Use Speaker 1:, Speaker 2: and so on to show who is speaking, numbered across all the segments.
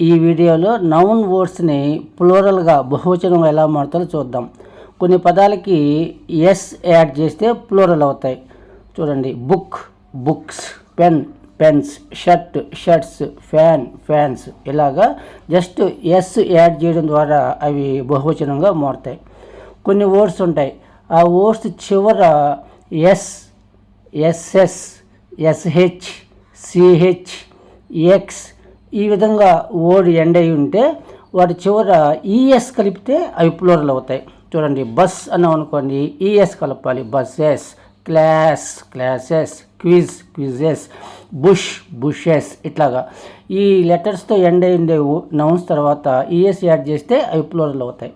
Speaker 1: ఈ వీడియోలో నౌన్ వర్డ్స్ని ప్లూరల్గా బహువచనంగా ఎలా మారుతారో చూద్దాం. కొన్ని పదాలకి ఎస్ యాడ్ చేస్తే ప్లూరల్ అవుతాయి. చూడండి, book books, pen pens, shirt shirts, fan fans. ఇలాగా జస్ట్ ఎస్ యాడ్ చేయడం ద్వారా అవి బహువచనంగా మారుతాయి. కొన్ని వర్డ్స్ ఉంటాయి, ఆ వర్డ్స్ చివర S, SS, SH, CH, X ఈ విధంగా వర్డ్ ఎండ్ అయి ఉంటే వాటి చివర ఈఎస్ కలిపితే అవి ప్లూరల్ అవుతాయి. చూడండి, బస్ అన్నాం అనుకోండి, ఈఎస్ కలపాలి. Buses, class classes, quiz quizzes, bush bushes. ఇట్లాగా ఈ లెటర్స్తో ఎండ్ అయి ఉండే నౌన్స్ తర్వాత ఈఎస్ యాడ్ చేస్తే అవి ప్లూరల్ అవుతాయి.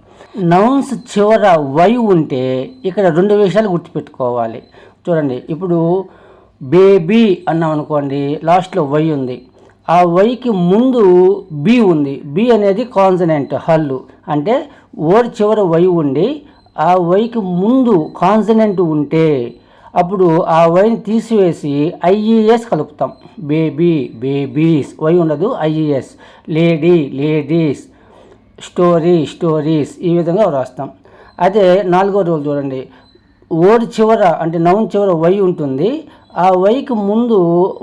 Speaker 1: నౌన్స్ చివర వై ఉంటే ఇక్కడ రెండు విషయాలు గుర్తుపెట్టుకోవాలి. చూడండి, ఇప్పుడు బేబీ అన్నాం అనుకోండి, లాస్ట్లో వై ఉంది, ఆ వైకి ముందు బి ఉంది. బి అనేది కాన్సనెంట్, హల్లు. అంటే వర్డ్ చివర వై ఉండి ఆ వైకి ముందు కాన్సనెంట్ ఉంటే అప్పుడు ఆ వైని తీసివేసి ఐఈఎస్ కలుపుతాం. బేబీ బేబీస్, వై ఉండదు, IES. Lady ladies, story stories. ఈ విధంగా వ్రాస్తాం. అదే నాలుగో రూల్ చూడండి, వర్డ్ చివర అంటే నౌన్ చివర వై ఉంటుంది, ఆ వైకి ముందు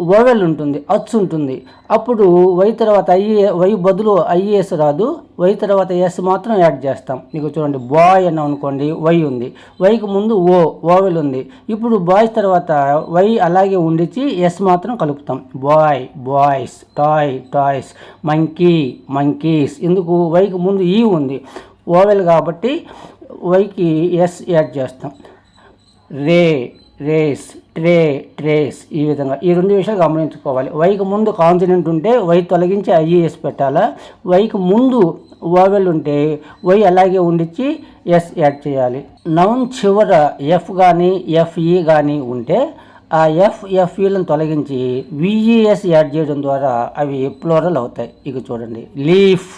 Speaker 1: వోవెల్ ఉంటుంది, అచ్చు ఉంటుంది. అప్పుడు వై తర్వాత వై బదులు ఐఏఎస్ రాదు, వై తర్వాత ఎస్ మాత్రం యాడ్ చేస్తాం. మీకు చూడండి, బాయ్ అన్నాం అనుకోండి, వై ఉంది, వైకి ముందు ఓవెల్ ఉంది. ఇప్పుడు బాయ్స్ తర్వాత వై అలాగే ఉండిచి ఎస్ మాత్రం కలుపుతాం. Boy boys, toy toys, monkey monkeys. ఎందుకు? వైకి ముందు ఈ ఉంది, ఓవెల్ కాబట్టి వైకి ఎస్ యాడ్ చేస్తాం. రే రేస్, ట్రే ట్రేస్. ఈ విధంగా ఈ రెండు విషయాలు గమనించుకోవాలి. వైకి ముందు కాన్సనెంట్ ఉంటే వై తొలగించి ఐఈఎస్ పెట్టాలా, వైకి ముందు ఓవెల్ ఉంటే వై అలాగే ఉండిచ్చి ఎస్ యాడ్ చేయాలి. నౌన్ చివర ఎఫ్ కానీ ఎఫ్ఈ కానీ ఉంటే ఆ ఎఫ్ఈలను తొలగించి విఈఎస్ యాడ్ చేయడం ద్వారా అవి ప్లూరల్ అవుతాయి. ఇక చూడండి, లీఫ్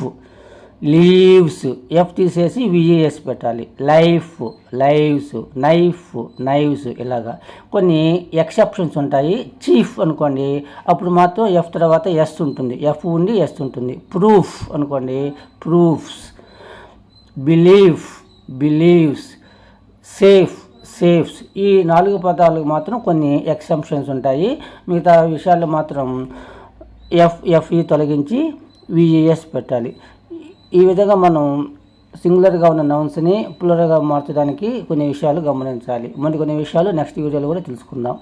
Speaker 1: లీవ్స్, ఎఫ్ తీసేసి విఈఎస్ పెట్టాలి. Life lives, knife knives. ఇలాగా కొన్ని ఎక్సెప్షన్స్ ఉంటాయి. చీఫ్ అనుకోండి, అప్పుడు మాత్రం ఎఫ్ తర్వాత ఎస్ ఉంటుంది, ఎఫ్ ఉండి ఎస్ ఉంటుంది. ప్రూఫ్ అనుకోండి, proofs. Belief believes, safe safes. ఈ నాలుగు పదాలకు మాత్రం కొన్ని ఎక్సెప్షన్స్ ఉంటాయి. మిగతా విషయాల్లో మాత్రం ఎఫ్ఈ తొలగించి విఈఎస్ పెట్టాలి. ఈ విధంగా మనం సింగులర్గా ఉన్న నౌన్స్ని ప్లూరల్గా మార్చడానికి కొన్ని విషయాలు గమనించాలి. కొన్ని విషయాలు నెక్స్ట్ వీడియోలో కూడా తెలుసుకుందాం.